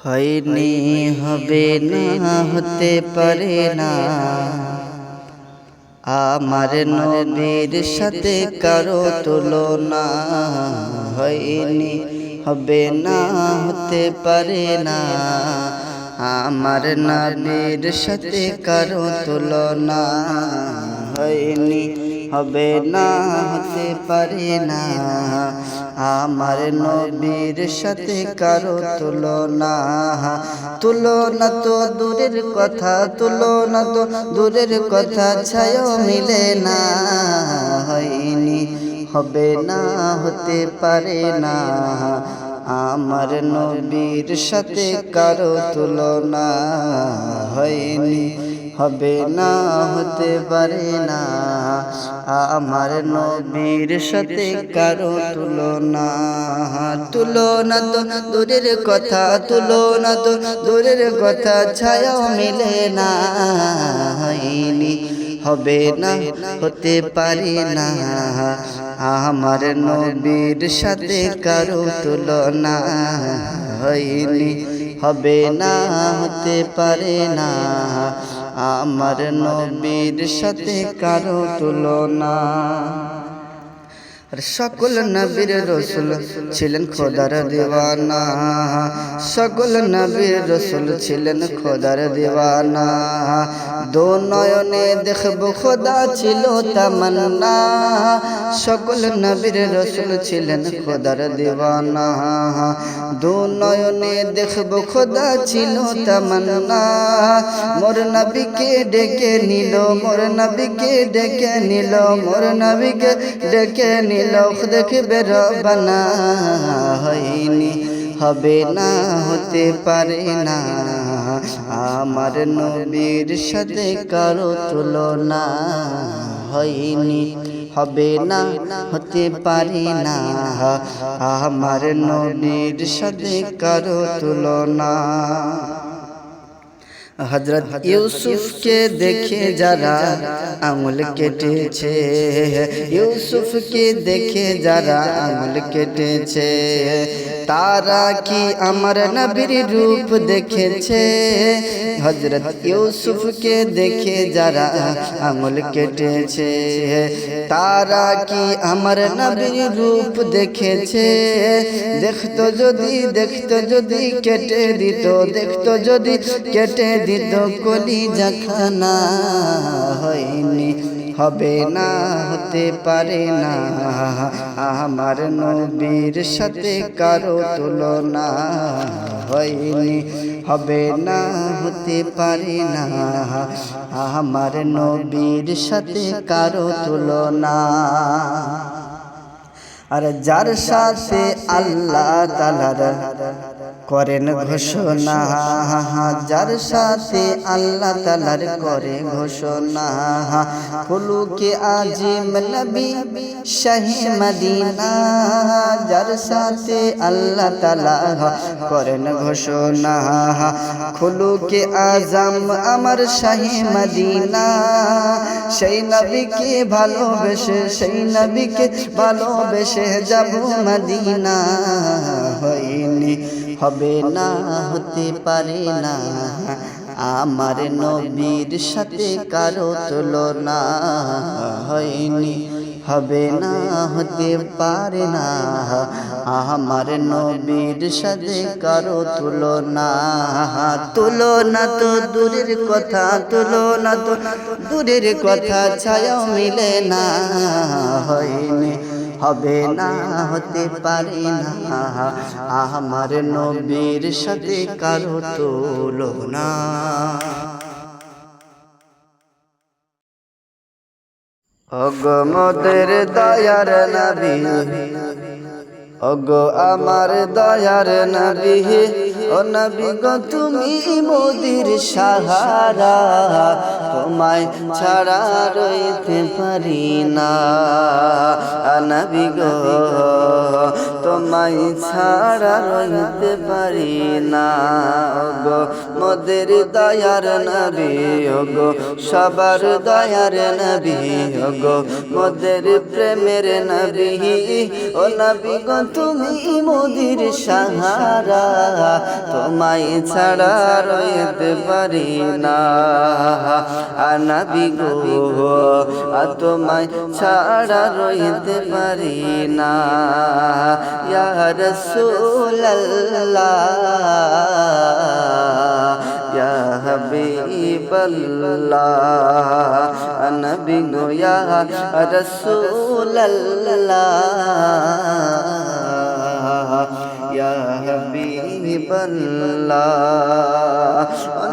হয়নি হবে না হতে পারে না আমার নবীর সাথে কারো তুলনা। হয়নি হবে না হতে পারে না আমার নবীর সাথে কারো তুলনা। হয়নি হবে না হতে পারে না আমার নবীর সাথে কারো তুলনা। তুলনা তো দূরের কথা, তুলনা তো দূরের কথা, ছায়াও মিলে না। হয়নি হবে না হতে পারে না আমার নবীর সাথে কারো তুলনা। হয়নি হবে না হতে পারে না আমার নবীর সাথে কারো তুলনা। তুলনা তো দূরের কথা, তুলনা তো দূরের কথা, ছায়াও মিলে না। হয়নি হবে না হতে পারে না আমার নবীর সাথে কারো তুলনা। হয়নি হবে না হতে পারে না আমার নবীর সাথে কারো তুলনা। সকল নবীর রসুল ছিলেন খোদার দিওয়ানা, সকল নবীর রসুল ছিলেন খোদার দিওয়ানা। দো নয়নে দেখব খোদা ছিল তামান্না, সকল নবীর রসুল ছিলেন খোদার দিওয়ানা। দো নয়নে দেখব খোদা ছিল তামান্না। মোর নবীকে ডেকে নিল, মোর নবীকে ডেকে নিল, মোর নবীকে ডেকে নিল দেখবে রব্বানা। হয়নি হবে না হতে পারে না আমার নবীর সাথে কারো তুলনা। হয়নি হবে না হতে পারে না আমার নবীর সাথে কারো তুলনা। হযরত ইউসুফকে দেখে যারা আঙুল কেটেছে, ইউসুফকে দেখে যারা আঙুল কেটেছে, তারা কি আমার নবীর রূপ দেখেছে? হযরত ইউসুফকে দেখে যারা আঙুল কেটেছে, তারা কি আমার নবীর রূপ দেখেছে? দেখতো যদি, দেখতো যদি কেটে দিত, দেখতো যদি কেটে দিত কলিজা খানা। হয়নি হবে না হতে পারে না আমার নবীর সাথে কারো তুলনা। হয়নি হবে না হতে পারে না আমার নবীর সাথে কারো তুলনা। আর যার সাথে আল্লাহ তাআলার করেন ঘোষণা, যার সাথে আল্লাহ তাআলার করে ঘোষণা, খুলুকে আজিম নবী শাহি মদিনা। যার সাথে আল্লাহ তাআলা করেন ঘোষণা, খুলুকে আজম আমার শাহি মদিনা। সেই নবীকে ভালোবেসে, সেই নবীকে ভালোবেসে যাব মদিনা। হয়নি হবে না হতে পারে না আমার নবীর সাথে কারো তুলনা। হয়নি হবে না হতে পারে না আমার নবীর সাথে কারো তুলনা। তুলনা তো দূরের কথা, তুলনা তো দূরের কথা, ছায়াও মিলে না। হয়নি হবে না হতে পারে না আমার নবীর সাথে কারো তুলনা। ওগো মোদের দয়ার নবী, ওগো আমার দয়ার নবী, ও নবী গো তুমি মোদের সাহারা, তোমায় ছাড়া রইতে পারি না। নবী গো তোমায় ছাড়া রইতে পারি না গো মোদের দয়ার নবী গো সবার দয়ার নবী গো মোদের প্রেমের নবী ও নবী গো তুমি মোদের সাহারা তোমায় ছাড়া রইতে পারি না নবী গো তোমায় ছাড়া রইতে পারি না ইয়া রাসূলুল্লাহ ইয়া হাবিবাল্লাহ নবী গো ইয়া রাসূলুল্লাহ ইয়া হাবিবাল্লাহ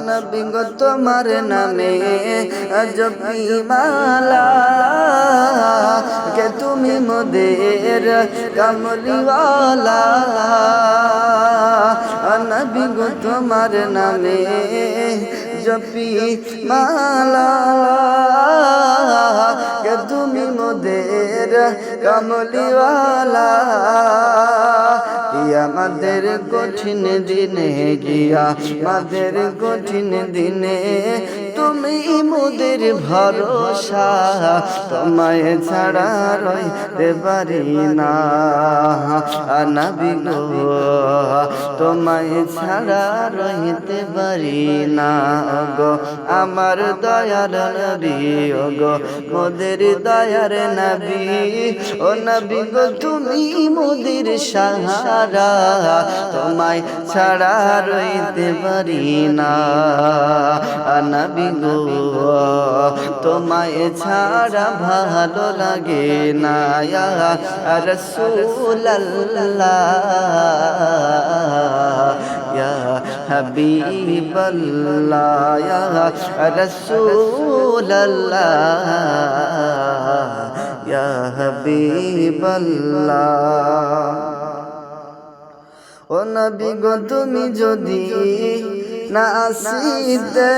নবী গো তোমার নামে জপি মালা কে তুমি মোদের কামলিওয়ালা নবী গো তোমার নামে জপি মালা কে তুমি মোদের কামলিওয়ালা আমাদের কঠিন দিনে গিয়া আমাদের কঠিন দিনে তুমি মোদের ভরসা তোমায় ছাড়া রইতে পারি না নবী গো তোমায় ছাড়া রইতে পারি না গো আমার দয়ার নবী গো মোদের দয়ার নবী ও নবী গো তুমি মোদের সাহারা তোমায় ছাড়া রইতে পারি না নবী গো তোমায় ছাড়া ভালো লাগে না ইয়া রাসূলুল্লাহ ইয়া হাবিবাল্লাহ ইয়া রাসূলুল্লাহ ইয়া হাবিবাল্লাহ ও নবী গো তুমি যদি না আসিতে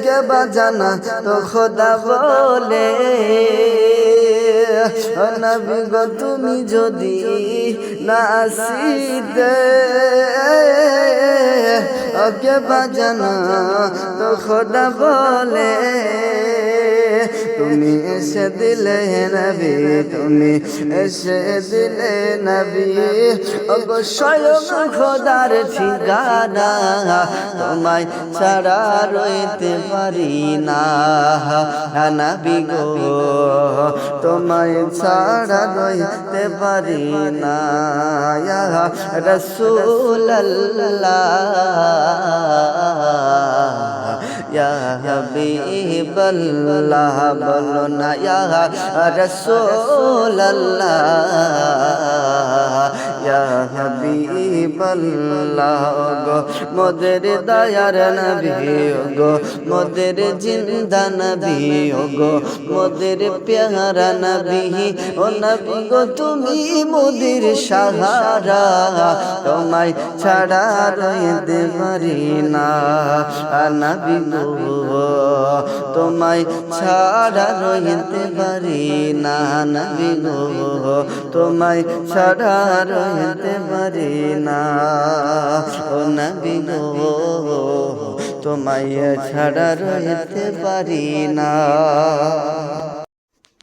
কে বাজানা তো খোদা বলে ও নবী গো তুমি যদি না আসিতে কে বাজানা তো খোদা বলে তুমি এসে দিলে নবী তুমি এসে দিলে নবী ওগো স্বয়ং খোদার ঠিকানা তোমায় ছাড়া রইতে পারি না নবী গো তোমায় ছাড়া রইতে পারি না ইয়া রাসূলুল্লাহ ইয়া হাবিবাল্লাহ বলো না ইয়া রাসূলুল্লাহ ইয়া হাবিবাল্লাহ গো মোদের দয়ার নবী গো মোদের জিন্দা নবী গো মোদের প্যারা নবী ও নবী গো তুমি মোদের সাহারা তোমায় ছাড়া রইতে পারি না নবী গো তোমায় ছাড়া রইতে পারি না নবী গো তোমায় ছাড়া রইতে পারি না ও নবী গো তোমায় ছাড়া রইতে পারি না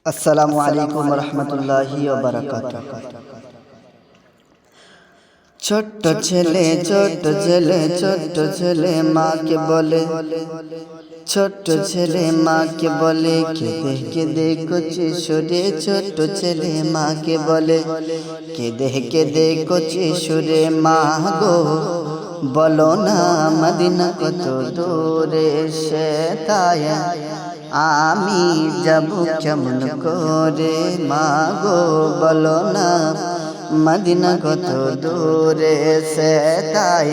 আসসালামু আলাইকুম ওয়া রাহমাতুল্লাহি ওয়া বারাকাতুহু ছোট্ট ছেলে মাকে বলে ছোট্ট ছেলে মাকে বলে কেঁদে কেঁদে কচি সুরে ছোট্ট ছেলে মাকে বলে কেঁদে কেঁদে কচি সুরে মা গো বলো না মদিনা কত দূরে সে তাই আমি যাব কেমন করে মা গো বলো না মদিনা কত দূরে সে তাই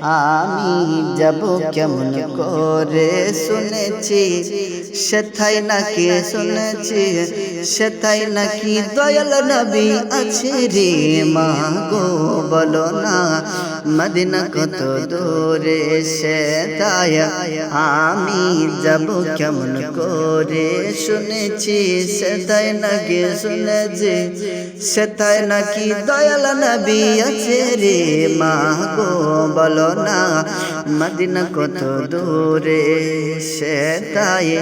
আমি যাব কেমন করে শুনেছি সেথাই নাকি শুনেছি সেথাই নাকি দয়াল নবী আছে রে মা গো বলো না মদিনা কত দূরে সেথায় আমি যাব কেমন করে শুনেছি সেথায় নাকি শুনেছি সেথায় নাকি দয়াল নবী আছে রে মা গো বলো না মদিনা কত দূরে সেথায়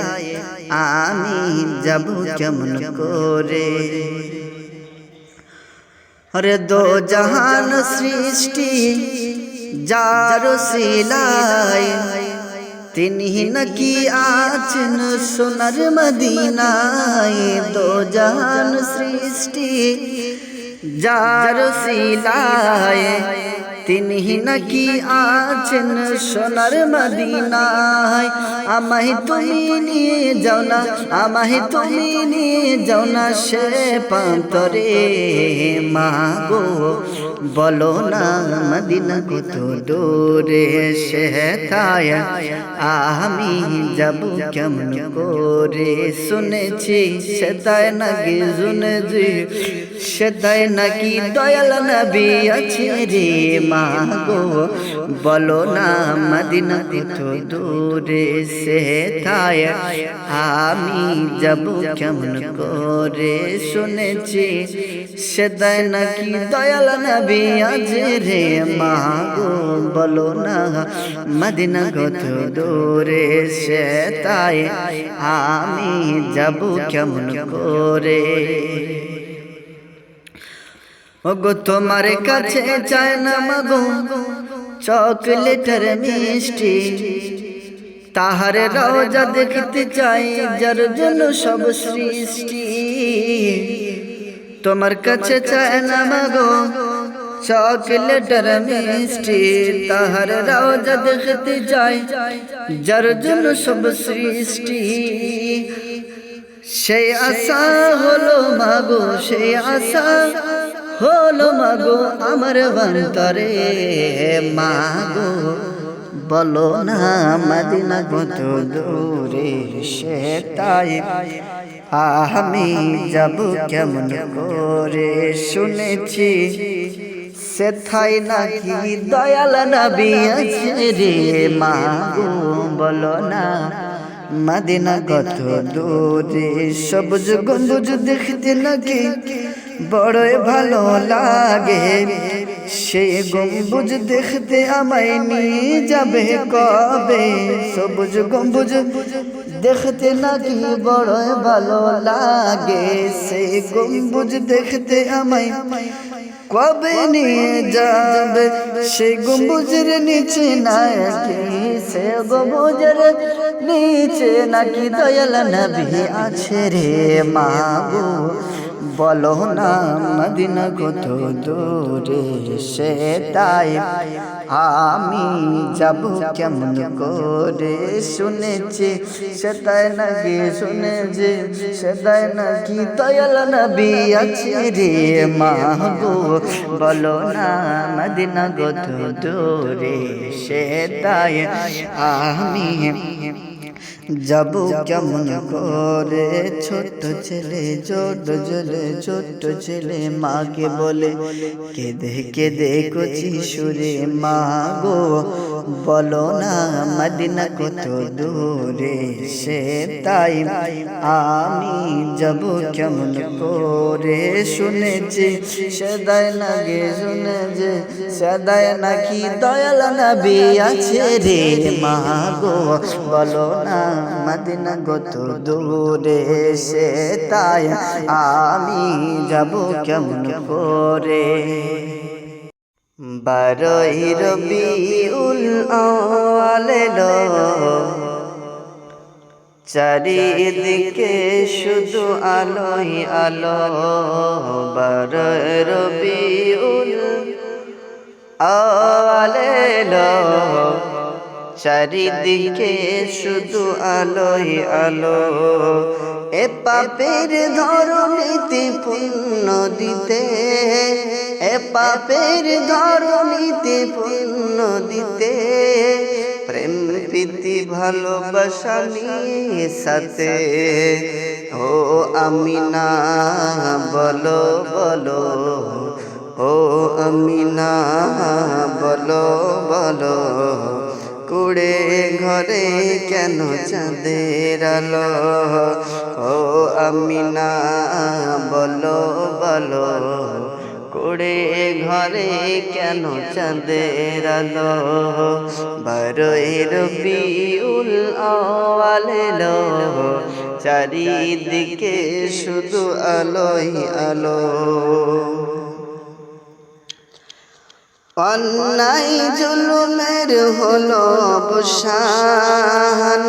আমি যাব কেমন করে अरे दो जहान सृष्टि जार सिलाई तिन्ही नकी आचन सोनर मदीनाय दो जहान सृष्टि जार सिलाई तिन्ही नकी आचन सोनर मदीनाय আমায় তুমি নিয়ে যাও না আমায় তুমি নিয়ে যাও না সে প্রান্তরে মা গো বলো না মদিনা কত দূরে সেথায় আমি যাব কেমন করে শুনেছি সেথায় নাকি শুনেছি সেথায় নাকি দয়াল নবী আছে রে মা গো বলো না মদিনা কত দূরে সেথায় আমি যাব কেমন করে শুনেছি সেথায় নাকি দয়াল নবী আছে রে মা গো বলো না মদিনা কত দূরে সেথায় আমি যাব কেমন করে ওগো তোমার কাছে চাই না মাগো চকলেটের মিষ্টি তাহার রওজা দেখতে চাই যার জন্য সব সৃষ্টি তোমার কাছে চাই না মাগো চকলেটের মিষ্টি তাহার রওজা দেখতে চাই যার জন্য সব সৃষ্টি সেই আশা হলো মাগো সেই আশা হলো মাগো আমার অন্তরে মাগো বলো না মদিনা কত দূরে সেথায় আমি যাব কেমন করে শুনেছি সেথায় নাকি দয়াল নবী আছে রে মা গো বলো না মদিনা কত দূরে সবুজ গম্বুজ দেখতে নাকি বড়ই ভালো লাগে সেই গম্বুজ দেখতে আমায় নিয়ে যাবে কবে সবুজ গম্বুজ দেখতে নাকি বড়ই ভালো লাগে সেই গম্বুজ দেখতে আমায় কবে নিয়ে যাবে সেই গম্বুজের নিচে নাকি সে গম্বুজের নিচে নাকি দয়াল নবী আছে রে মা গো বলো না মদিনা কত দূরে সেথায় আমি যাব কেমন করে শুনেছি সেথায় নাকি শুনেছি সেথায় নাকি দয়াল নবী আছে রে মা গো বলো না মদিনা কত দূরে সেথায় আমি যাব কেমন করে ছোট ছেলে ছোট ছেলে মাকে বলে কেঁদে কেঁদে কচি সুরে মা গো বলো না মদিনা কত দূরে সেথায় আমি যাব কেমন করে শুনেছি সেথায় নাকি শুনেছি সেথায় নাকি দয়াল নবী আছে রে মা গো বলো না মদিনা কত দূরে সেথায় আমি যাব কেমন করে বারোই রবিউল আউয়াল এলো চারিদিকে শুধু আলোই আলো বারোই রবিউল আউয়াল এলো চারিদিকে শুধু আলোই আলো এ পাপের ধরণীতে পুণ্য দিতে এ পাপের ধরণীতে পুণ্য দিতে প্রেম প্রীতি ভালোবাসা নিয়ে সাথে ও আমিনা বলো বলো ও আমিনা বলো বলো কুড়ে ঘরে কেন চাঁদের আলো ও আমিনা বলো বলো কুড়ে ঘরে কেন চাঁদের আলো 12 রবিউল আউয়াল এলো চারিদিকে শুধু আলোই আলো অন্যায় জুলুমের হলো অবসান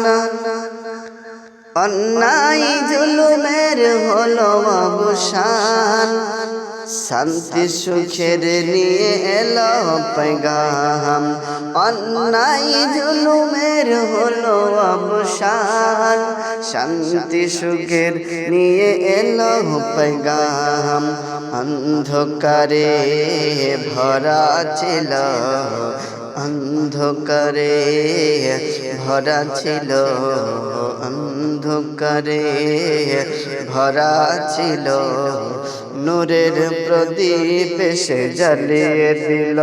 অন্যায় জুলুমের হলো অবসান শান্তি সুখের নিয়ে এলো পেগাম অন্যায় জুলুমের হলো অবসান শান্তি সুখের নিয়ে এলো পেগাম অন্ধকারে ভরা ছিল অন্ধকারে ভরা ছিল অন্ধকারে ভরা ছিল নূরের প্রদীপ এসে জ্বালিয়ে দিল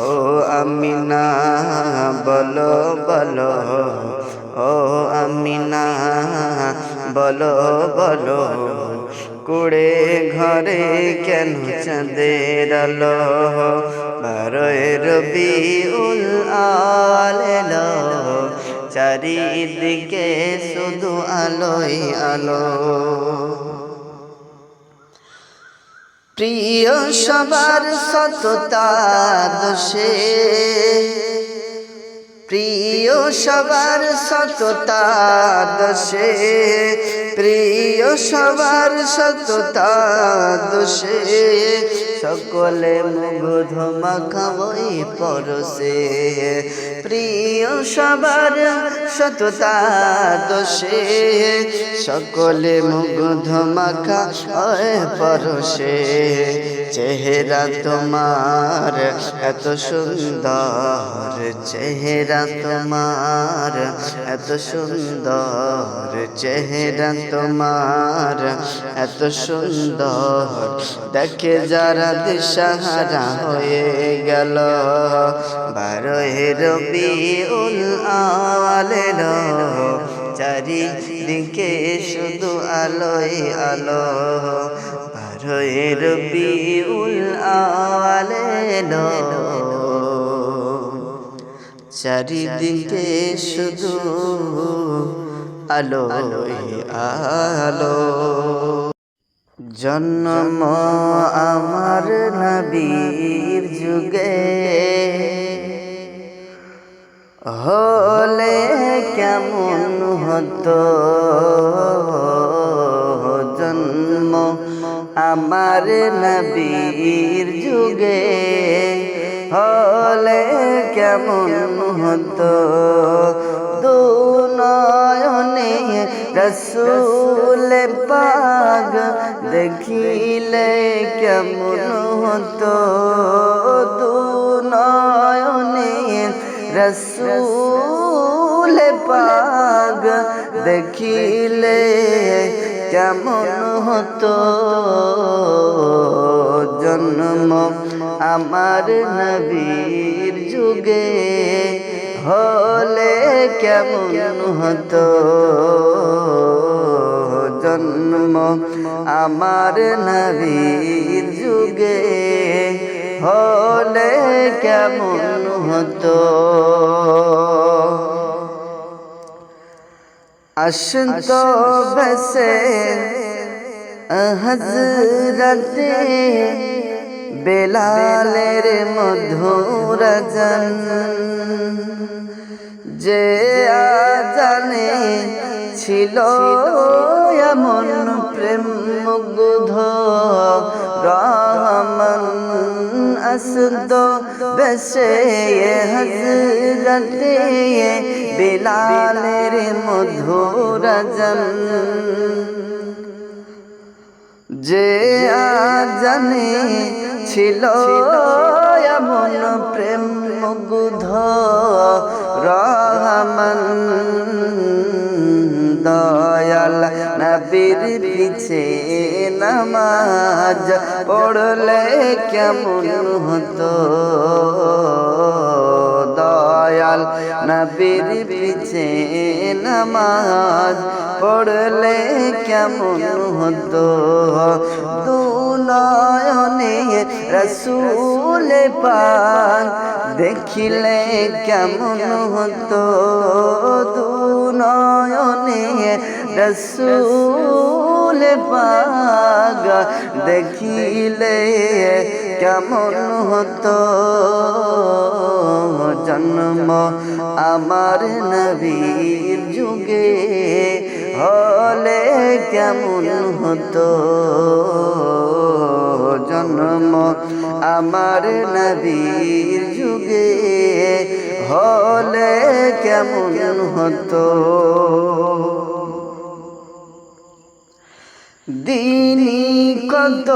ও আমিনা বলো বলো ও আমিনা বলো বলো কুড়ে ঘরে কেন চাঁদের আলো 12 রবিউল আউয়াল এলো চারিদিকে শুধু আলোই আলো প্রিয় সবার সততা দোষে প্রিয় সবার সততা দোষে প্রিয় সবার সততা দোষে সকলে মুগ্ধ মাখাবই পরশে প্রিয় সবার সততা দোষে সকলে মুগ্ধ মাখা পরশে চেহারা তোমার এত সুন্দর চেহারা তোমার এত সুন্দর চেহারা তোমার এত সুন্দর দেখে যারা দিশাহারা হয়ে গেল 12 রবিউল আউয়াল এলো চারিদিকে শুধু আলোই আলো 12 রবিউল আউয়াল এলো চারিদিকে শুধু আলোই আলো জন্ম আমার নবীর যুগে হলে কেমন হতো জন্ম আমার নবীর যুগে হলে কেমন হতো দুনয়নে রসূল পাক দেখিলে কেমন হতো দুনয়নে রসূল পাক দেখিলে কেমন হতো জন্ম আমার নবীর যুগে হলে কেমন হতো জন্ম আমার নবীর যুগে হলে কেমন হতো আসতো বসে হযরতে বেলালের মধুর আযান যে আযানে ছিল এমন প্রেম মুগ্ধ রহমান আসতো বসে হযরতে বেলালের মধুর আযান যে আযানে ছিল এমন প্রেম মুগ্ধ রহমান দয়াল নবীর পিছে নামাজ নামাজ পড়লে কেমন হতো দয়াল নবীর পিছে নামাজ পড়লে কেমন হতো দুনয়নে রসূল পাক দেখিলে কেমন হতো দুনয়নে রসূল পাক দেখিলে কেমন হতো জন্ম আমার নবীর যুগে হলে কেমন হতো জন্ম আমার নবীর যুগে হলে কেমন হতো দিনী কত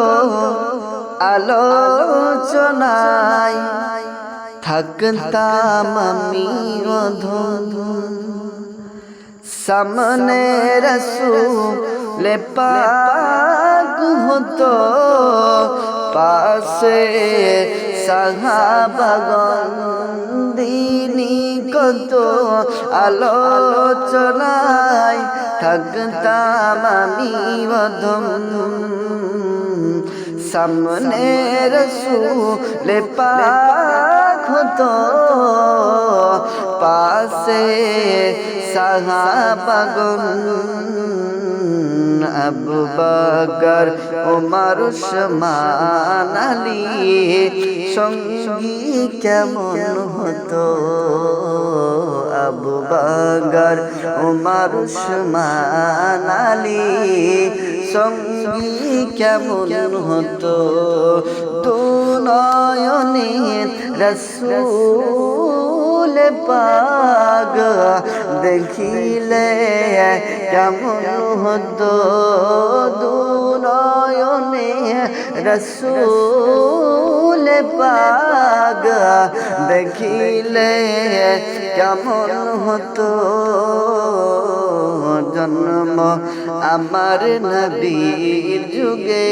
আলোচনায় থাকতাম আমি অধম সামনে রসূল পাক হতো পাশে সাহাবাগণ দিনী কত আলোচনায় থাকতাম আমি অধম সামনে রসূল পাক হতো পাশে সাহাবাগণ আবু বকর ওমর উসমান আলী সঙ্গী কেমন হতো আবু বকর ওমর উসমান আলী সঙ্গী কেমন হতো দুনয়নে রসূল পাক দেখিলে কেমন হতো দুনয়নে রসূল পাক দেখিলে কেমন হতো জন্ম আমার নবীর যুগে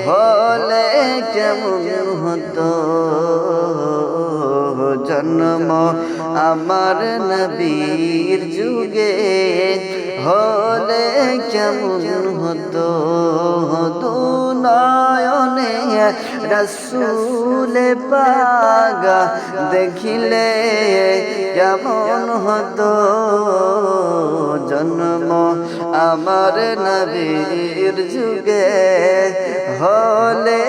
হলে কেমন হতো জন্ম আমার নবীর যুগে হলে কেমন হতো দুনয়নে রসূল পাক দেখিলে কেমন হতো জন্ম আমার নবীর যুগে হলে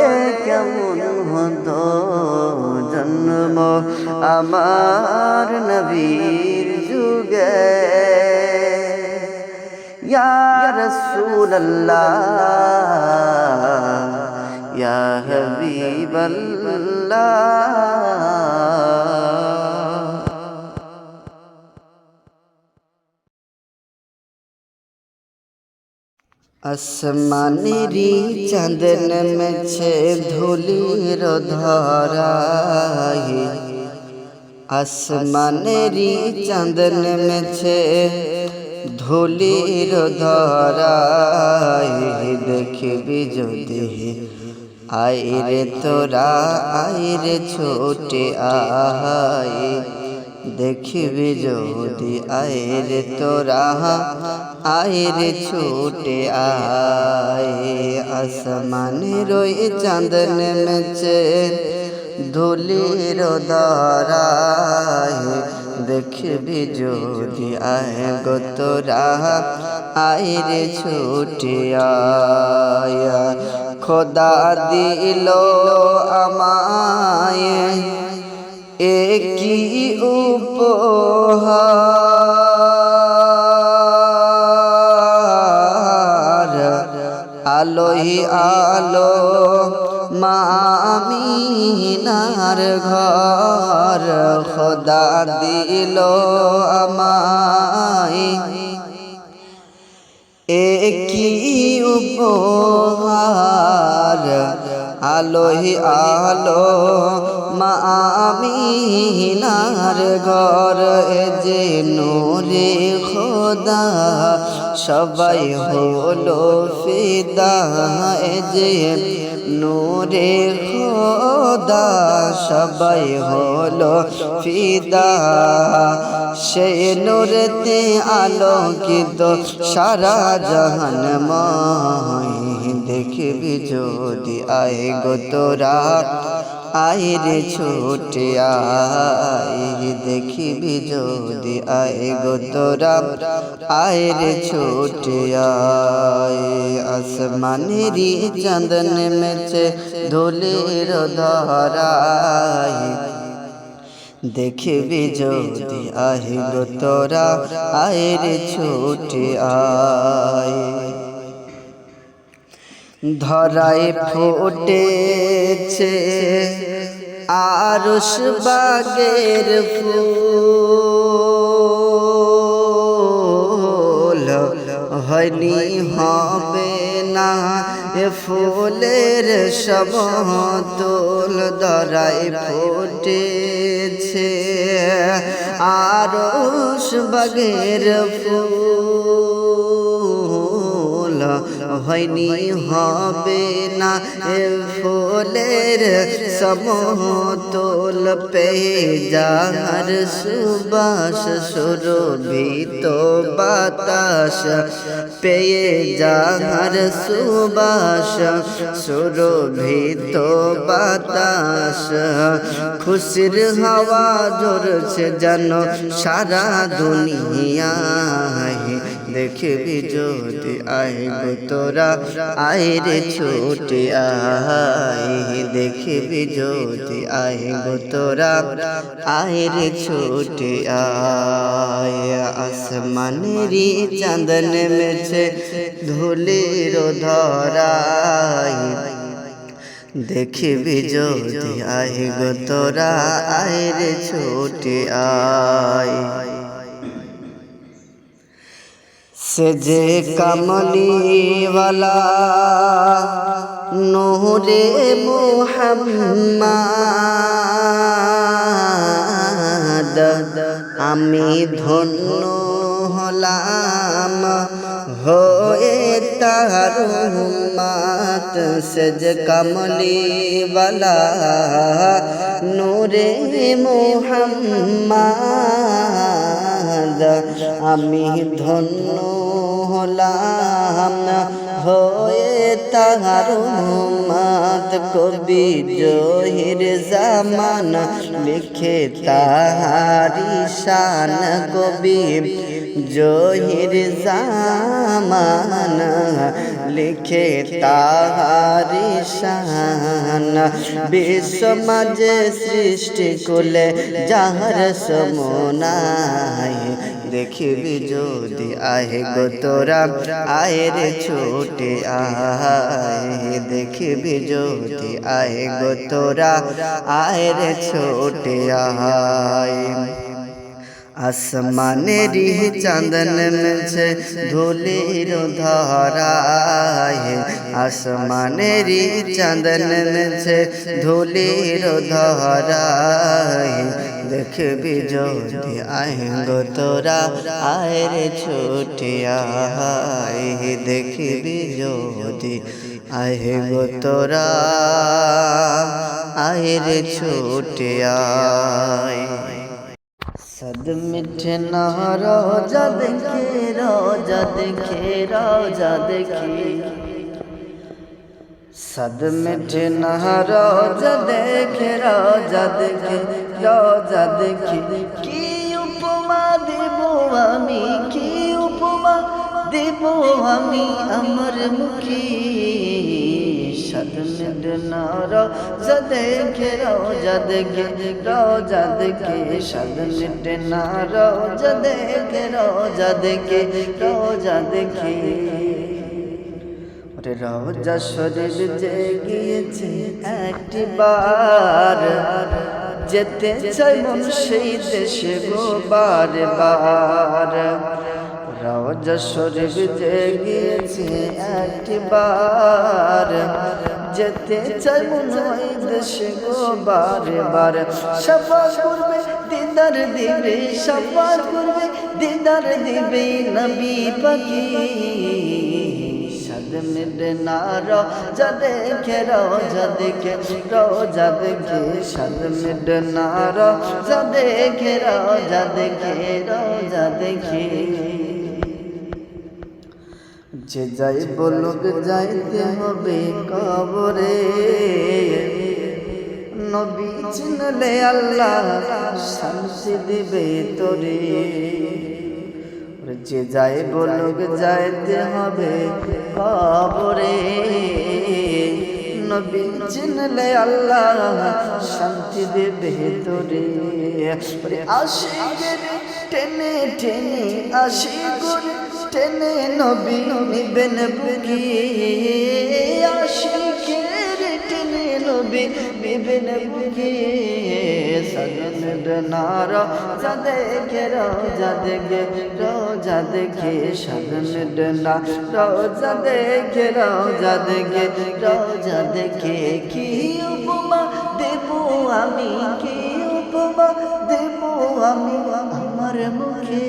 কেমন হতো জন্ম আমার নবীর যুগে ইয়া রাসূলুল্লাহ ইয়া হাবিবাল্লাহ আসমানেরি চাঁদ নেমেছে ধুলির ধরায় আসমানেরি চাঁদ নেমেছে ধুলির ধরায় দেখবি যদি আইরে তোরা আইরে ছোটে আয় দেখবি যদি আইরে তোরা আইরে ছুটে আয় আসমানের ওই চাঁদ নেমেছে ধুলির ধরায় দেখবি যদি আয় গো তোরা আইরে ছুটে আয় খোদা দিল আমায় একই উপহার আলোই আলো মা আমিনার ঘর খোদা দিল আমায় একই উপহার আলোহি আলো মা আমিনার ঘর এ যে নূরে খোদা সবাই হলো ফিদা এ যে নূরে খোদা সবাই হলো ফিদা সেই নূরেতে আলোকিত সারা জাহানময় দেখবি যদি আয় গো তোরা আয় রে ছুটে আয় দেখবি যদি আয় গো তোরা আয় রে ছুটে আয় আসমানেরই চাঁদ নেমেছে ধুলির ধরায় দেখবি যদি আয় গো তোরা আয় রে ছুটে আয় ধরায় ফুটেছে আরশ বাগের ফুল হয়নি হবে না এ ফুলের সমতুল ধরায় ফুটেছে আরশ বাগের ফুল হয়নি হবে না এ ফুলের সমতুল পেয়ে যার সুবাস সুরভিত বাতাস পেয়ে যার সুবাস সুরভিত বাতাস খুশির হাওয়া ঝরছে যেন সারা দুনিয়ায় দেখবি যদি আয় গো তোরা আয় রে ছুটে আয় দেখবি যদি আয় গো তোরা আয় রে ছুটে আয় আসমানেরই চাঁদ নেমেছে ধুলির ধরায় দেখবি যদি আয় গো তোরা আয় রে ছুটে আয় से जे कमली वाला नूरे मुहम्मद आमी धन्य हलाम होए तार उम्मत से जे कमली वाला नूरे मुहम्मद आमी धन्य হলাম হয়ে তাহার উম্মত কবি জহির জামান লিখে তাহারি শান কবি জহির জামান লিখে তাহারি শান বিশ্ব মাঝে সৃষ্টি কুলে যাহার সমনায় দেখবি যদি আয় গো তোরা আয় রে ছুটে আয় দেখবি যদি আয় গো তোরা আয় রে ছুটে আয় আসমানেরই চাঁদ নেমেছে ধুলির ধরায় আসমানেরই চাঁদ নেমেছে ধুলির ধরায় দেখবি যদি আয় গো তোরা আয় রে ছুটে আয় দেখবি যদি আয় গো তোরা আয় রে ছুটে আয় सद मिठे न रोजा देखे रोजा देखे रोजा देखे सद मिठे न रोजा देखे रोजा देखे रोजा देखे की उपमा देबो आमी की उपमा देबो आमी अमर मुखी सद मिठे न रोजा देखे रोजा देखे रोजा देखे सद मिठे न रोजा देखे रोजा देखे रोजा देखे रोजा शरीर जे গিয়েছে একবার যেতে চাই মন সেই দেশে গো বারে বার রওজা শরীফ যে গিয়েছে একবার যেতে চাই মনে হয় দেশে গো বারে বারে শাফাত করবে দিদার দিবে শাফাত করবে দিদার দিবে নবী পাকি মিটে না রোজা দেখে রোজা দেখে রোজা দেখে সাদ মিটে না রোজা দেখে রোজা দেখে রোজা দেখে যে যাই বলুক যাইতে হবে কবরে নবী চিনলে আল্লাহ শান্তি দিবে তোরে যে যাই বলুক যাইতে হবে কবরে নবী চিনলে আল্লাহ শান্তি দেবে তোরে আশিকের টেনে টেনে আশিকুর টেনে নবী নিবেন বুকি আশিকের টেনে নবী নিবেন বুকি সাগর নার রোজা দেখে রোজা দেখে রোজা দেখে সাগর না রোজা দেখে রোজা দেখে রোজা দেখে কি উপমা দেব আমি কি উপমা দেব আমি আমার মুখে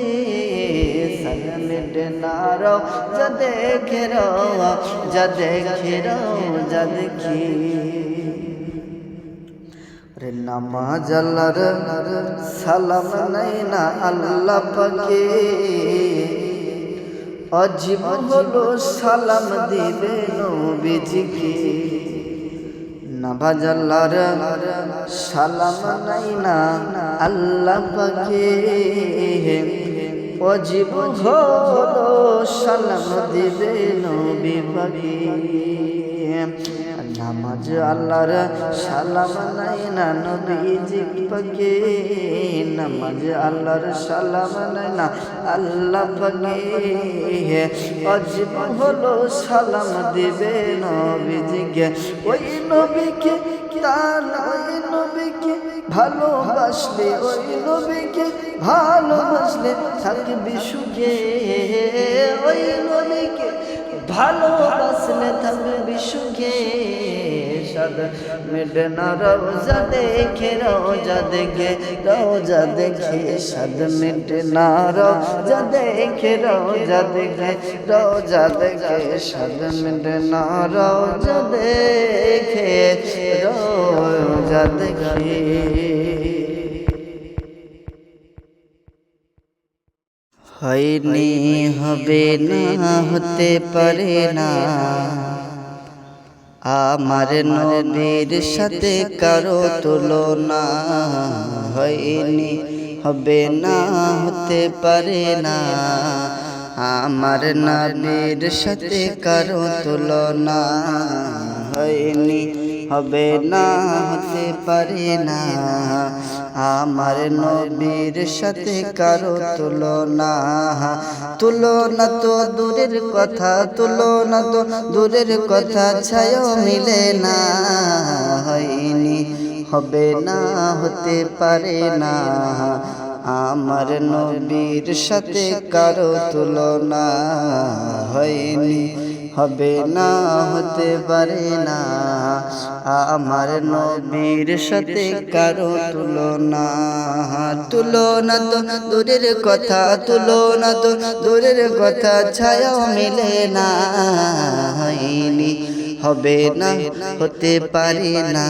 সাগর না রোজা দেখে রোজা দেখে রোজা দেখে রে নামাজ আল্লাহর সালাম নাই না আল্লাহ পাকে অজীব হলো সালাম দিবে নবীজিকে নামাজ আল্লাহর সালাম নাই না আল্লাহ পাকে অজীব হলো সালাম দিবে নবী পাকে নামাজ আল্লাহর সালাম নাই না নবীজি পাকে নামাজ আল্লাহর সালাম নাই না আল্লাহ পাকে অজীব হলো সালাম দিবে নবীজিকে ওই নবীকে তার ওই নবীকে ভালোবাসলে ওই নবীকে ভালোবাসলে থাকবি সুখে ওই নবীকে ভালোবাসলে থাকবি সুখে সাদ মিটে না রোজা দেখে রোজা দেখে রোজা দেখে সাদ মিটে না রোজা দেখে রোজা দেখে রোজা দেখে সাদ মিটে না রোজা দেখে রোজা দেখে হয়নি হবে না হতে পারে না আমার নবীর সাথে কারো তুলনা হয়নি হবে না হতে পারে না আমার নবীর সাথে কারো তুলনা হয়নি হবে না হতে পারে না আমার নবীর সাথে কারো তুলনা তুলনা তো দূরের কথা তুলনা তো দূরের কথা ছায়াও মিলে না হয়নি হবে না হতে পারে না আমার নবীর সাথে কারো তুলনা হয়নি হবে না হতে পারে না আমার নবীর সাথে কারো তুলনা তুলনা তো দূরের কথা তুলনা তো দূরের কথা ছায়াও মিলে না হয়নি হবে না হতে পারে না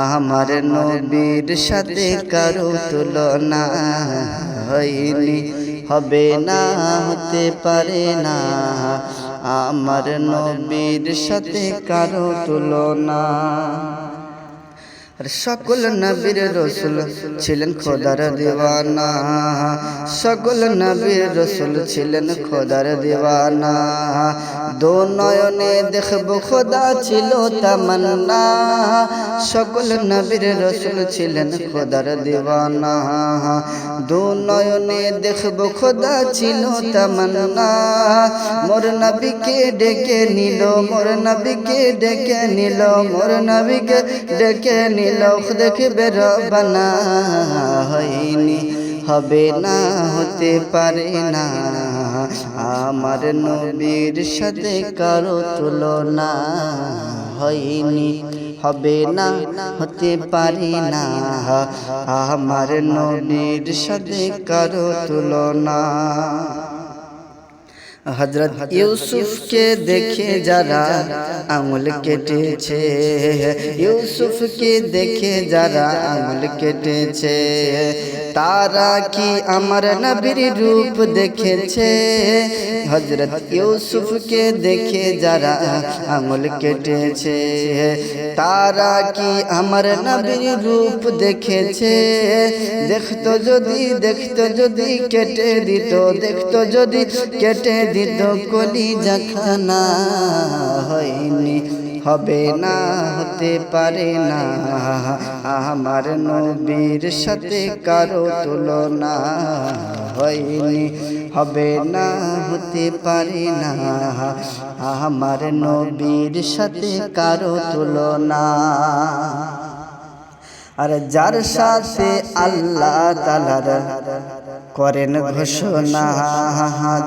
আমার নবীর সাথে কারো তুলনা হয়নি হবে না হতে পারে না আমার নবীর সাথে কারো তুলনা সকল নবীর রসুল ছিলেন খোদার দিওয়ানা সকল নবীর রসুল ছিলেন খোদার দিওয়ানা দো নয়নে দেখব খোদা ছিল তামান্না সকল নবীর রসুল ছিলেন খোদার দিওয়ানা দো নয়নে দেখব খোদা ছিল তামান্না মোর নবীকে ডেকে নিল মোর নবীকে ডেকে নিল মোর নবীকে ডেকে নিল দেখবে রব্বানা হয়নি হবে না হতে পারে না আমার নবীর সাথে কারো তুলনা হয়নি হবে না হতে পারে না আমার নবীর সাথে কারো তুলনা হযরত ইউসুফকে দেখে যারা আঙুল কেটেছে ইউসুফকে দেখে যারা আঙুল কেটেছে তারা কি আমার নবীর রূপ দেখেছে হযরত ইউসুফকে দেখে যারা আঙুল কেটেছে তারা কি আমার নবীর রূপ দেখেছে দেখতো যদি কেটে দিত দেখতো যদি কেটে দিত কলিজা খানা হয়নি হবে না হতে পারে না আমার নবীর সাথে কারো তুলনা হয়নি হবে না হতে পারে না আমার নবীর সাথে কারো তুলনা আর যার সাথে আল্লাহ তাআলার করেন ঘোষণা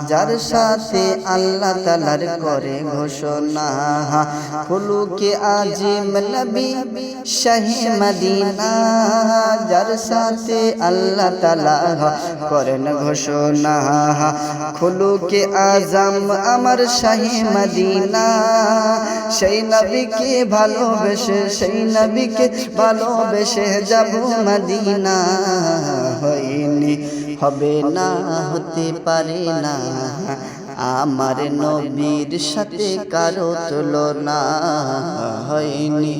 যার সাথে আল্লাহ তাআলার করে ঘোষণা খুলুকে আজিম নবী শাহে মদিনা যার সাথে আল্লাহ তাআলা করেন ঘোষণা খুলুকে আজম আমার শাহে মদিনা সেই নবীকে ভালোবেসে যাব মদিনা হয়নি হবে না হতে পারে না আমার নবীর সাথে কারো তুলনা হয়নি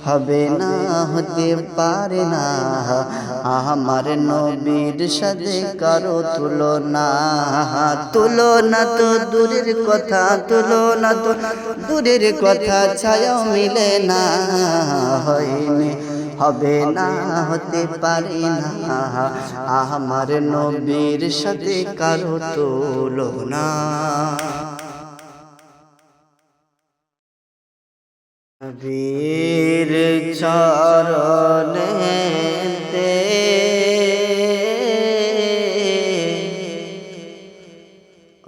হবে না হতে পারে না আমার নবীর সাথে কারো তুলনা তো দূরের কথা দূরের কথা ছায়াও মিলে না হয়নি হবে না হতে পারে না আমার নবীর সাথে কারো তুলনা নবীর চরণেতে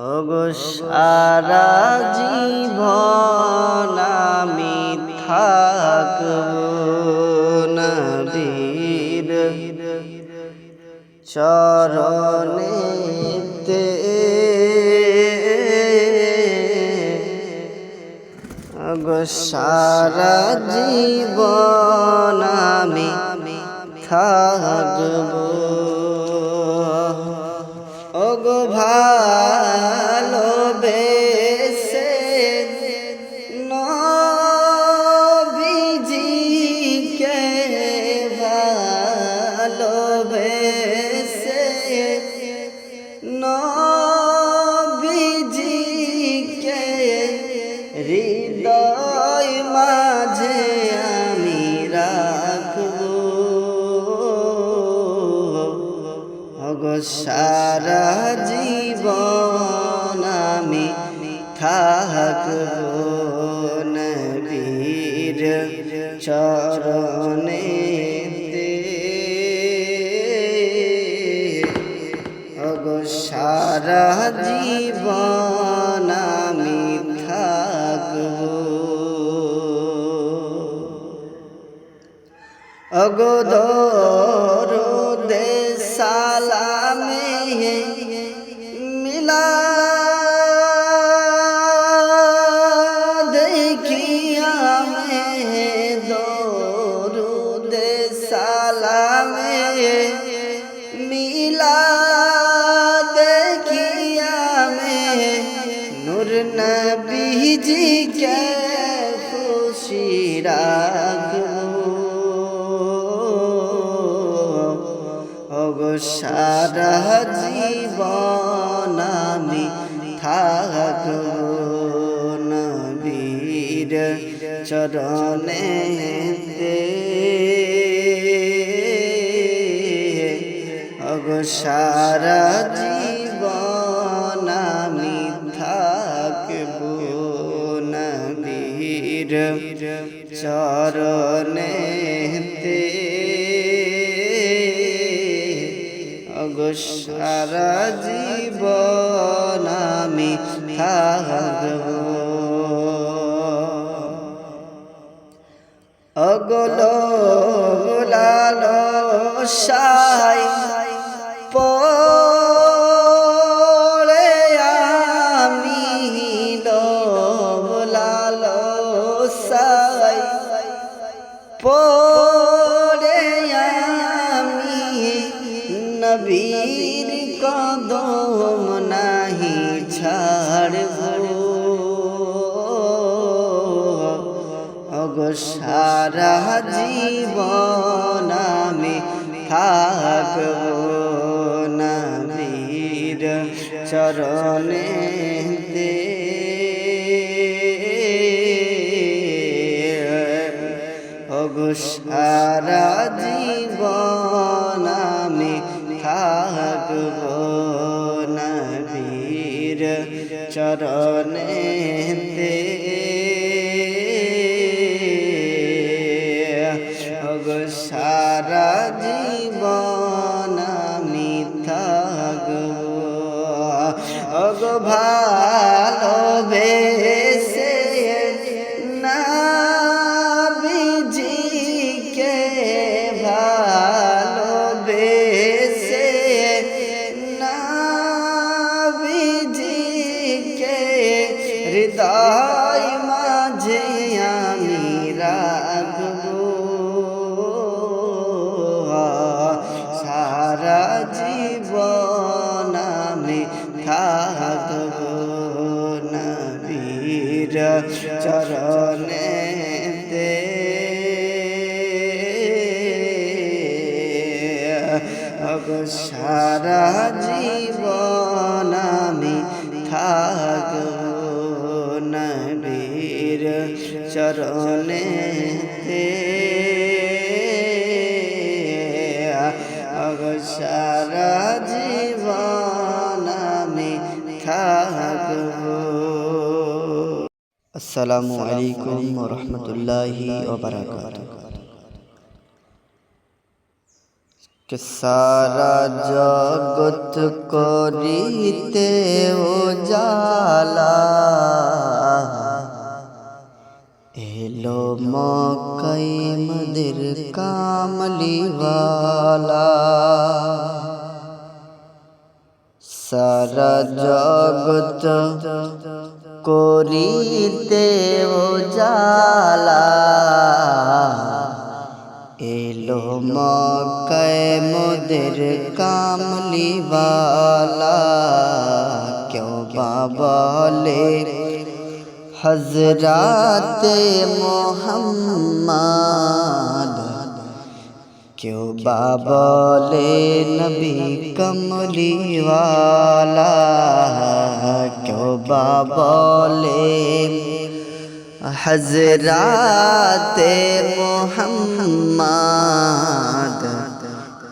ওগো সারা জীবন আমি থাকবো নবীর চরণেতে ওগো সারা জীবন আমি থাকবো ওগো ভালোবেসে নবীজিকে ভালোবেসে নবীজিকে হৃদয় মাঝে আমি রাখবো ওগো সারা জীবন আমি থাকবো নবীর চরণেতে ওগো সারা জীবন আমি থাকবো ওগো দরুদে সালামে মিলা দেখিয়া মে দরুদে সালামে মিলা দেখিয়া মে নূর নবীজি কে খুশি রাখবো ওগো সারা জীবন আমি থাকবো নবীর চরণেতে ওগো সারা জীবন আমি থাকবো নবীর চরণেতে ওগো সারা জীবন আমি থাকবো ওগলো লালো সাই পড়ে আমি লালো সাই পড়ে আমি নবীর কদম নাহি ছাড়বো ওগো সারা জীবন আমি থাকবো নবীর চরণেতে ওগো সারা জীবন আমি থাকবো নবীর চরণেতে ওগো সারা জীবন আমি থাকবো ওগো ভালোবেসে নবীজিকে ভালোবেসে নবীজিকে হৃদয় মাঝে আমি রাখবো সারা জীবন আমি থাকবো নবীর চরণেতে ওগো সারা জীবন আমি থাকবো নবীর চরণেতে ওগো সারা জীবন আমি থাকবো। আসসালামু আলাইকুম ওয়া রাহমাতুল্লাহি ওয়া বারাকাতুহু। কে সারা জগৎ করিতে উজালা এলো মক্কায় মদির কামলিওয়ালা সারা জগৎ করিতে উজালা এলো মক্কায় মদির কামলিওয়ালা কেউ বা বলে হযরতে মুহাম্মদ কেউ বা বলে নবী কমলিওয়ালা কেউ বা বলে হযরতে মুহাম্মদ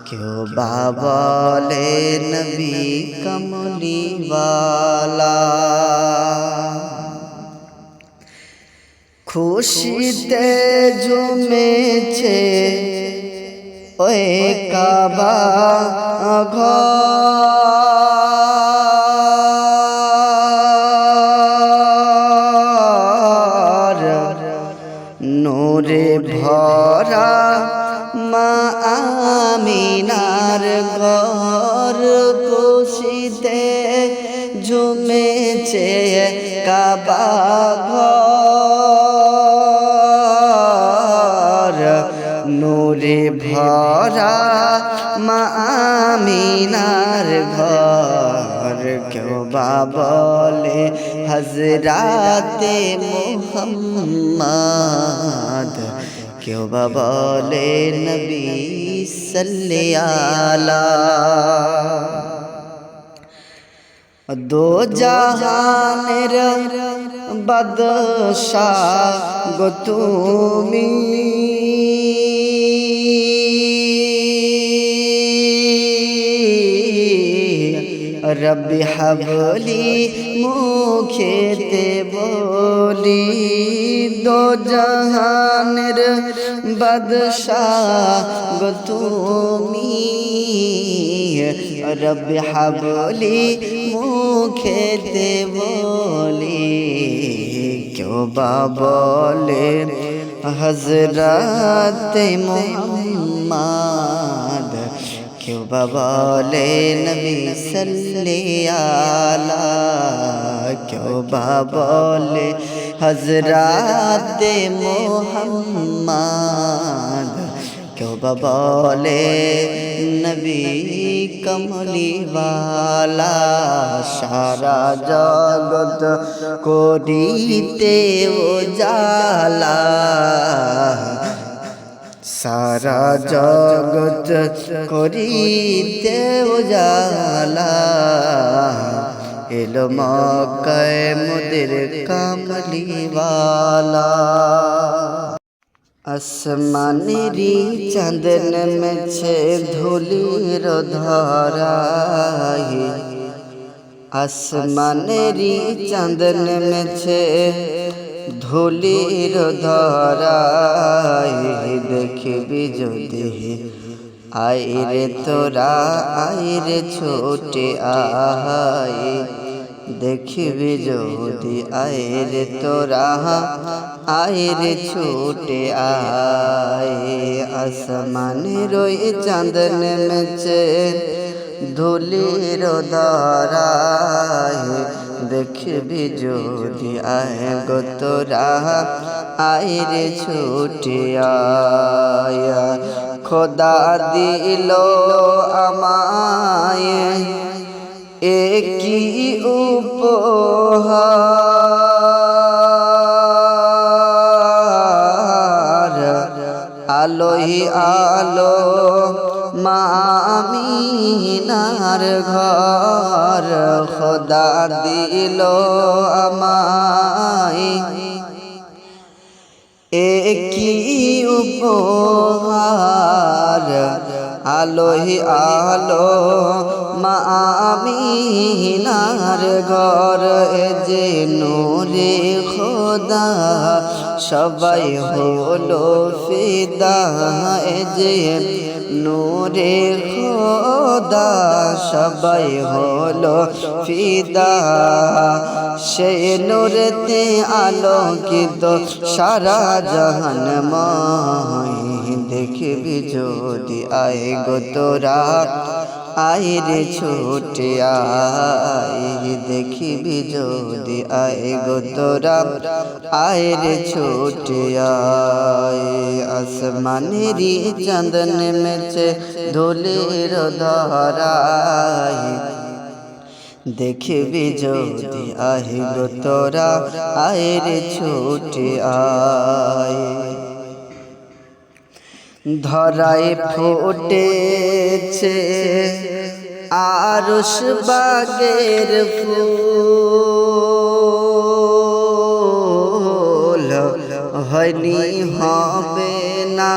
কেউ বা বলে নবী কমলিওয়ালা খুশিতে জমেছে ওই কাবা ঘর নূরে ভরা মা আমিনার ঘর খুশিতে জমেছে কাবা ঘর নূরে ভরা মা আমিনার ঘর কেউ বা বলে হযরতে মুহাম্মদ কেউ বা বলে নবী সাল্লাল্লাহু দো জাহানের বাদশাহ গো তুমি রব্বি হাবলি মুখেতে বলি দো জাহানের বাদশাহ গো তুমি রব্বি হাবলি মুখেতে বলি কেউ বা বলে হযরতে মুহাম্মদ কেউ বা বলে নবী সাল্লি আলা কেউ বা বলে হযরতে মুহাম্মদ কেউ বা বলে নবী কমলিওয়ালা সারা জগৎ করিতে উজালা সারা জগৎ করিতে উজালা এলো মক্কায় মোদের কামলিওয়ালা আসমানেরি চাঁদ নেমেছে ধুলির ধরায় আসমানেরি চাঁদ নেমেছে ধুলির ধরায় দেখবি যদি আইরে তোরা আইরে ছোটে আয় দেখবি যদি আইরে তোরা আইরে ছোটে আয় আসমানের ওই চাঁদ নেমেছে ধুলির ধরায় দেখবি যদি আয় গো তোরা আইরে ছুটে আয় খোদা দিল আমায় একই উপহার আলোই আলো মা আমিনার ঘর খোদা দিল আমায় একই উপহার আলোই আলো মা আমিনার ঘর যে নূরে খোদা সবাই হলো ফিদা যে নূরে খোদা সবাই হলো ফিদা সেই নূরেতে আলোকিত সারা জাহানময় দেখবি যদি আয় গো তোরা আইরে ছুটে আয় দেখবি যদি আয় গো তোরা আইরে ছুটে আয় আসমানেরি চাঁদ নেমেছে ধুলির ধরায় দেখবি যদি আয় গো তোরা আইরে ছুটে আয় ধরায় ফুটেছে আরশ বাগের ফুল হয়নি হবে না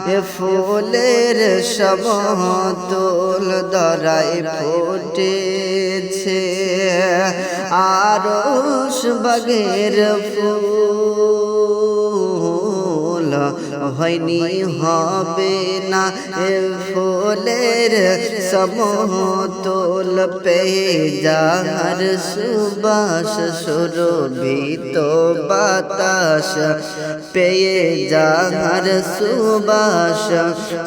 এ ফুলের সমতুল ধরায় ফুটেছে আরশ বাগের ফুল হয়নি হবে না এ ফুলের সমতুল পেয়ে যার সুবাস সুরভিত বাতাস পেয়ে যার সুবাস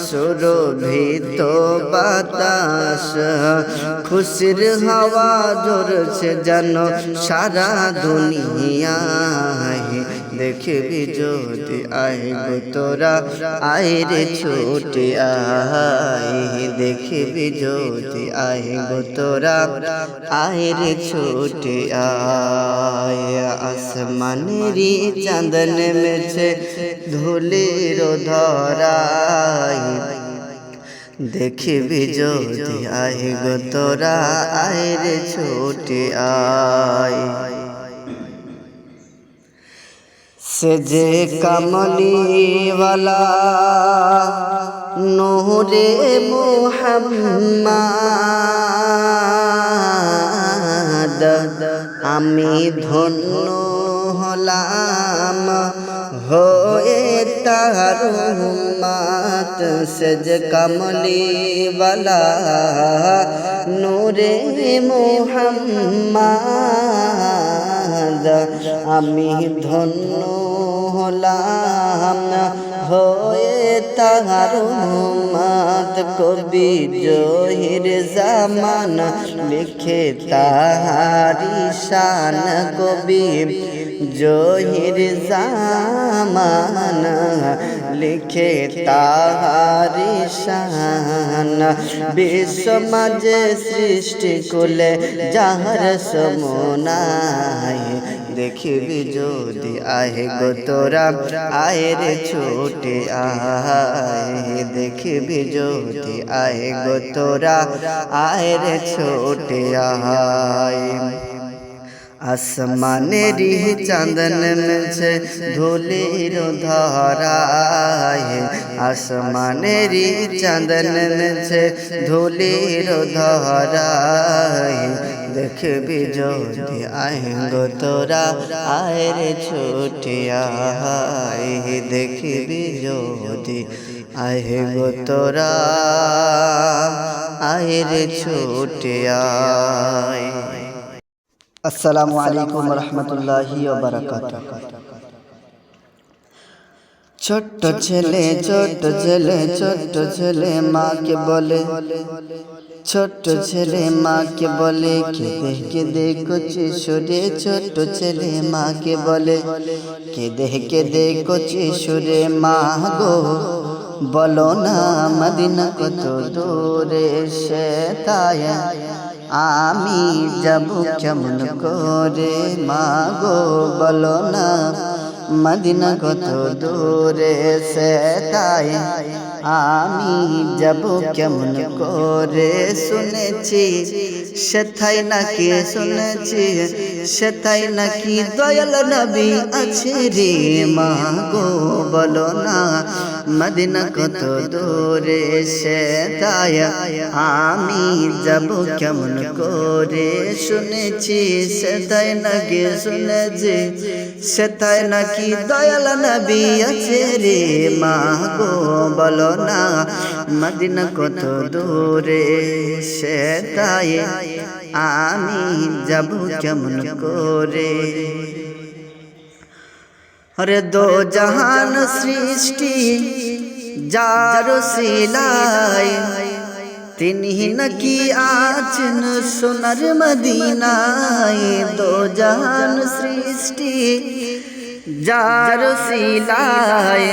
সুরভিত বাতাস খুশির হাওয়া ঝরছে যেন সারা দুনিয়ায় দেখবি যদি আয় গো তোরা আইরে ছুটে আয় দেখবি যদি আয় গো তোরা আইরে ছুটে আয় আসমানেরি চাঁদ নেমেছে ধুলির ধরায় দেখবি যদি আয় গো তোরা আইরে ছুটে আয় সেজে কমলিওয়ালা নূরে মুহাম্মদ আমি ধন্য হলাম হয়ে তার উম্মত সেজ কমলিওয়ালা নূরে মুহাম্মদ আমি ধন্য হলাম হয়ে তাহার উম্মত কবি জহির জামান লিখে তাহারি শান কবি জহির জামান লিখে তাহারি শান বিশ্ব মাঝে সৃষ্টি কুলে যাহার সমনায় দেখিবি যদি আহে গো তোরা আয় রে ছোটে আয় দেখিবি যদি আহে গো তোরা আয় রে ছোটে আয় আসমানেরি চাঁদন মেছে ধুলির ধরায় আসমানেরি চাঁদন মেছে ধুলির ধরায় দেখবি যদি আয় গো তোরা আয় রে ছোটে আয় দেখবি যদি আয় গো তোরা আয় রে ছোটে আয়। আসসালামু আলাইকুম রহমতুল্লাহি ওয়া বারাকাতুহু। ছোট্ট ছেলে ছোট্ট ছেলে ছোট্ট ছেলে মাকে বলে ছোট্ট ছেলে মাকে বলে কেঁদে কেঁদে কচি সুরে ছোট্ট ছেলে মাকে বলে কেঁদে কেঁদে কচি সুরে মা গো বলো না মদিনা কত দূরে সে তাই আমি যাব কেমন করে মা গো বলো না মদিনা কত দূরে সে তাই আমি যাব কেমন করে শুনেছি সেথাই নাকি শুনেছি সেথাই নাকি দয়াল নবী আছে রে মা গো বলো না মদিনা কত দূরে সে তাই আমি যাব কেমন করে শুনেছি সেথাই নাকি শুনেছি সেথাই নাকি দয়াল নবী আছে রে মা গো বলো না মদিনা কত দূরে সে তাই আমি যাব কেমন করে। अरे दो जहान सृष्टि जार सिलाई तिन्ही नकी आचन सोनर मदीनाय दो जहान सृष्टि जार सिलाई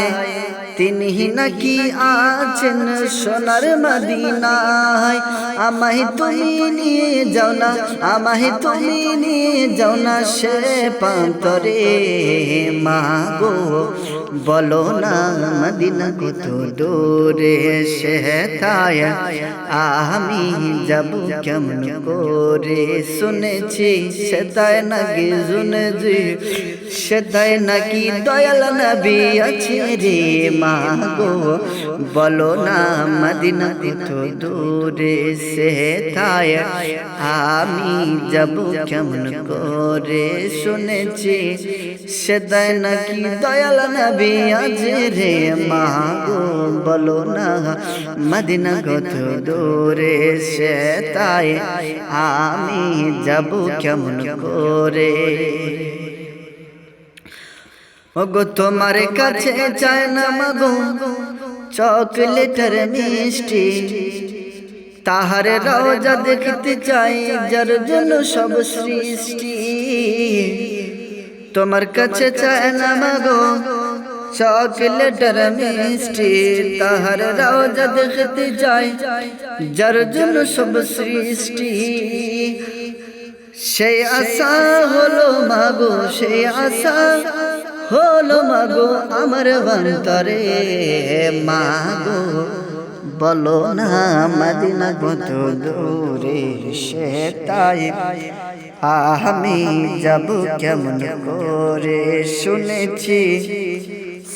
तिन्ही नकी आचन सोनर मदीनाय আমায় তুমি নিয়ে যাও না আমায় তুমি নিয়ে যাও না সে প্রান্তরে মা গো বলো না মদিনা কত দূরে সে তাই আমি যাব কেমন করে শুনেছি সেটাই নাকি শুনেছি সেটাই নাকি দয়াল নবী আছে রে মা গো বলো না মদিনা কত দূরে সে তাই আমি যাব কেমন করে শুনেছি সেটাই নাকি দয়াল নবী আছে রে মা গো বলো না মদিনা কত দূরে সে তাই আমি যাব কেমন করে। ওগো তোমার কাছে চাই না মাগো চকলেটের মিষ্টি তাহার রওজা দেখতে চাই যার জন্য সব সৃষ্টি তোমার কাছে চাই না মাগো চকলেটের মিষ্টি তাহার রওজা দেখতে চাই যার জন্য সব সৃষ্টি সেই আশা হলো মাগো সেই আশা হলো মাগো আমার অন্তরে মাগো বলো না মদিনা কত দূরে সে তাই আমি যাব কেমন করে শুনেছি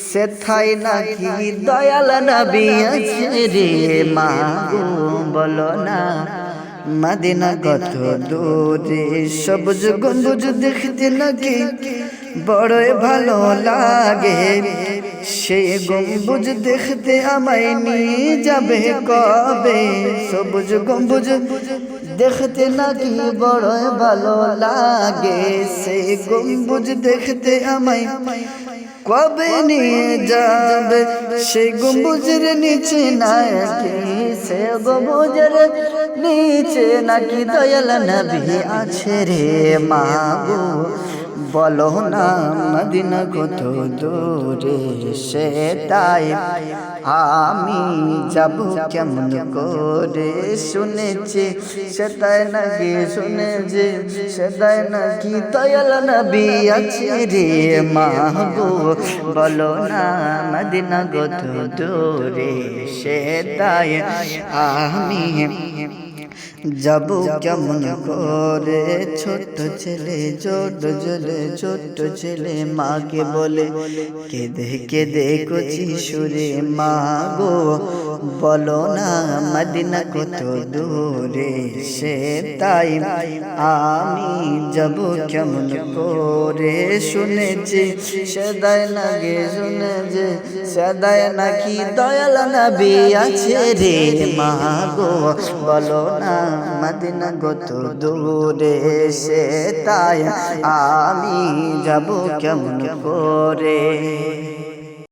সেথাই নাকি দয়াল নবী আছে রে মাগো বলো না মদিনা কত দূরে সবুজ গম্বুজ দেখতে নাকি বড়ই ভালো লাগে সেই গম্বুজ দেখতে আমায় নিয়ে যাবে কবে সবুজ গম্বুজ দেখতে নাকি বড়ই ভালো লাগে সেই গম্বুজ দেখতে আমায় কবে নিয়ে যাবে সেই গম্বুজের নিচে নাকি, সে গম্বুজের নিচে নাকি দয়াল নবী আছে রে মাগো। বলো না মদিনা কত দূরে, সেটাই আমি যাব কেমন করে। শুনেছি সেটাই নাকি, শুনেছি সেটাই নাকি দয়াল নবী আছে রে মাগো। বলো না মদিনা কত দূরে, সেটাই আমি যাব কেমন করে। ছোট্ট ছেলে ছোট্ট ছেলে ছোট্ট ছেলে মাকে বলে কেঁদে কেঁদে কচি সুরে, মা গো বলো না মদিনা কত দূরে, সেটাই আমি যাব কেমন করে। শুনেছি সেদায় নাকি, শুনেছি সেদায় নাকি দয়াল নবী আছে রে মা গো। বলো না মদিনা কত দূরে, সেটাই আমি যাব কেমন করে।